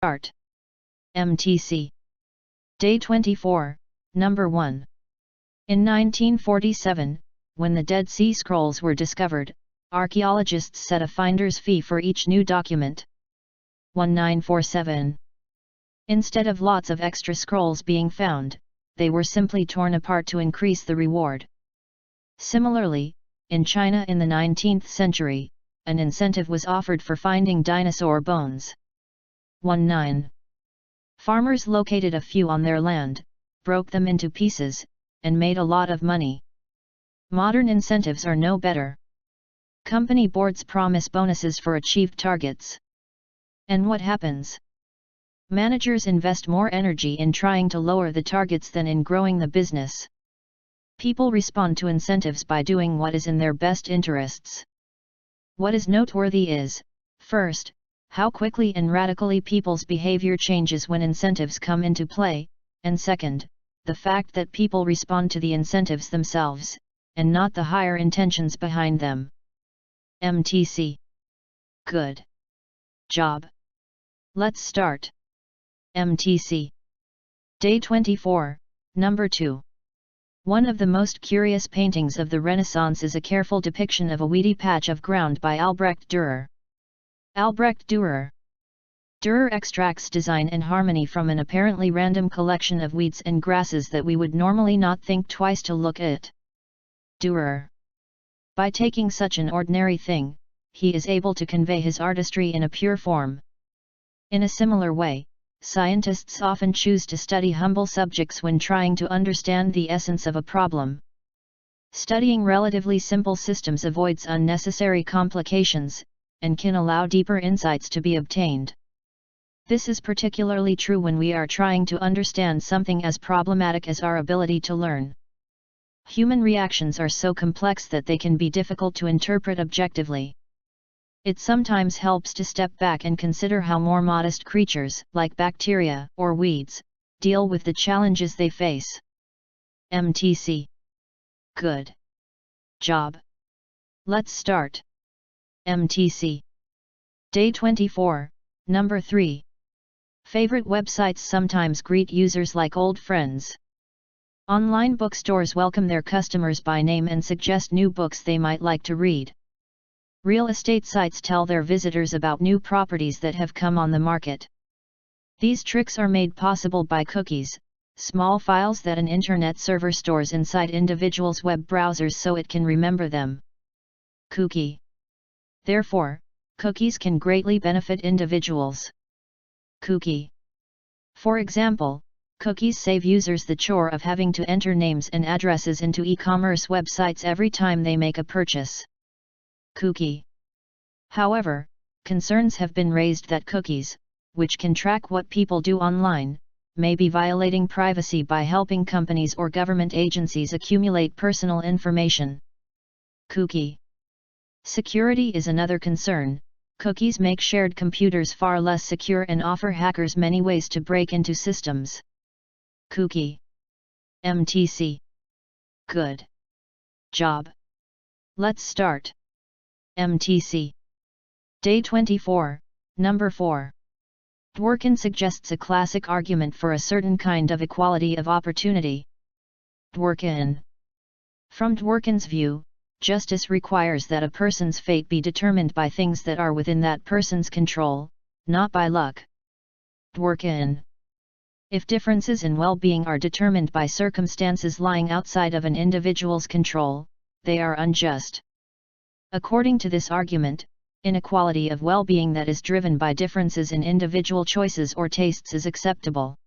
Start. MTC. Day 24, Number 1. In 1947, when the Dead Sea Scrolls were discovered, archaeologists set a finder's fee for each new document. 1947. Instead of lots of extra scrolls being found, they were simply torn apart to increase the reward. Similarly, in China in the 19th century, an incentive was offered for finding dinosaur bones. 19. Farmers located a few on their land, broke them into pieces, and made a lot of money. Modern incentives are no better. Company boards promise bonuses for achieved targets. And what happens? Managers invest more energy in trying to lower the targets than in growing the business. People respond to incentives by doing what is in their best interests. What is noteworthy is, first, how quickly and radically people's behavior changes when incentives come into play, and second, the fact that people respond to the incentives themselves, and not the higher intentions behind them. MTC. Good job. Let's start. MTC. Day 24, Number 2. One of the most curious paintings of the Renaissance is a careful depiction of a weedy patch of ground by Albrecht Dürer. Albrecht Dürer. Dürer extracts design and harmony from an apparently random collection of weeds and grasses that we would normally not think twice to look at. Dürer. By taking such an ordinary thing, he is able to convey his artistry in a pure form. In a similar way, scientists often choose to study humble subjects when trying to understand the essence of a problem. Studying relatively simple systems avoids unnecessary complications, and can allow deeper insights to be obtained. This is particularly true when we are trying to understand something as problematic as our ability to learn. Human reactions are so complex that they can be difficult to interpret objectively. It sometimes helps to step back and consider how more modest creatures, like bacteria or weeds, deal with the challenges they face. MTC. Good job. Let's start. MTC. Day 24, Number 3. Favorite websites sometimes greet users like old friends. Online bookstores welcome their customers by name and suggest new books they might like to read. Real estate sites tell their visitors about new properties that have come on the market. These tricks are made possible by cookies, small files that an internet server stores inside individuals' web browsers so it can remember them. Cookie. Therefore, cookies can greatly benefit individuals. Cookie. For example, cookies save users the chore of having to enter names and addresses into e-commerce websites every time they make a purchase. Cookie. However, concerns have been raised that cookies, which can track what people do online, may be violating privacy by helping companies or government agencies accumulate personal information. Cookie. Security is another concern. Cookies make shared computers far less secure and offer hackers many ways to break into systems. Cookie. MTC. Good job. Let's start. MTC. Day 24, Number 4. Dworkin suggests a classic argument for a certain kind of equality of opportunity. Dworkin. From Dworkin's view, justice requires that a person's fate be determined by things that are within that person's control, not by luck. Dworkin. If differences in well-being are determined by circumstances lying outside of an individual's control, they are unjust. According to this argument, inequality of well-being that is driven by differences in individual choices or tastes is acceptable.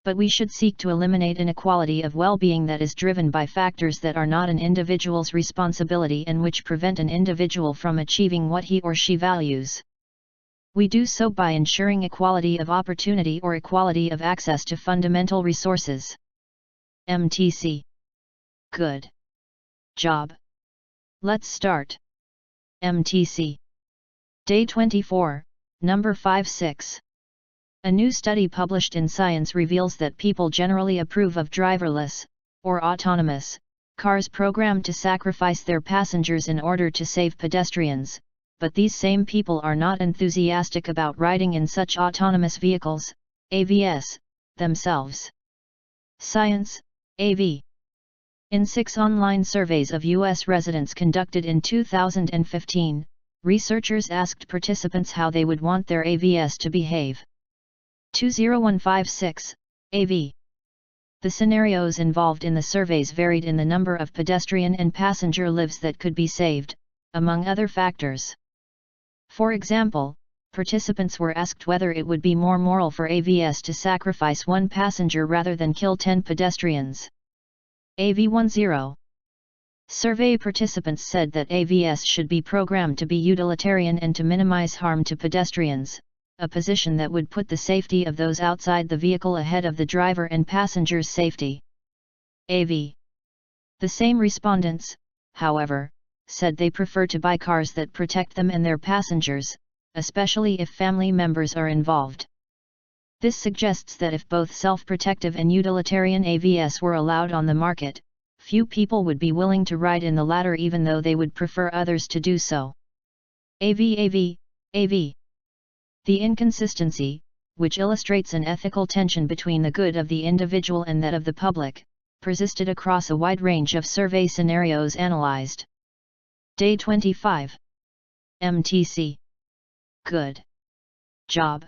But we should seek to eliminate inequality of well-being that is driven by factors that are not an individual's responsibility and which prevent an individual from achieving what he or she values. We do so by ensuring equality of opportunity or equality of access to fundamental resources. MTC. Good job. Let's start. MTC. Day 24, Number 5-6. A new study published in Science reveals that people generally approve of driverless, or autonomous, cars programmed to sacrifice their passengers in order to save pedestrians, but these same people are not enthusiastic about riding in such autonomous vehicles, AVs, themselves. Science, AV. In 6 online surveys of U.S. residents conducted in 2015, researchers asked participants how they would want their AVs to behave. 20156, AV. The scenarios involved in the surveys varied in the number of pedestrian and passenger lives that could be saved, among other factors. For example, participants were asked whether it would be more moral for AVs to sacrifice 1 passenger rather than kill 10 pedestrians. AV10. Survey participants said that AVs should be programmed to be utilitarian and to minimize harm to pedestrians, a position that would put the safety of those outside the vehicle ahead of the driver and passengers' safety. AV. The same respondents, however, said they prefer to buy cars that protect them and their passengers, especially if family members are involved. This suggests that if both self-protective and utilitarian AVs were allowed on the market, few people would be willing to ride in the latter even though they would prefer others to do so. AV. The inconsistency, which illustrates an ethical tension between the good of the individual and that of the public, persisted across a wide range of survey scenarios analyzed. Day 25. MTC. Good job.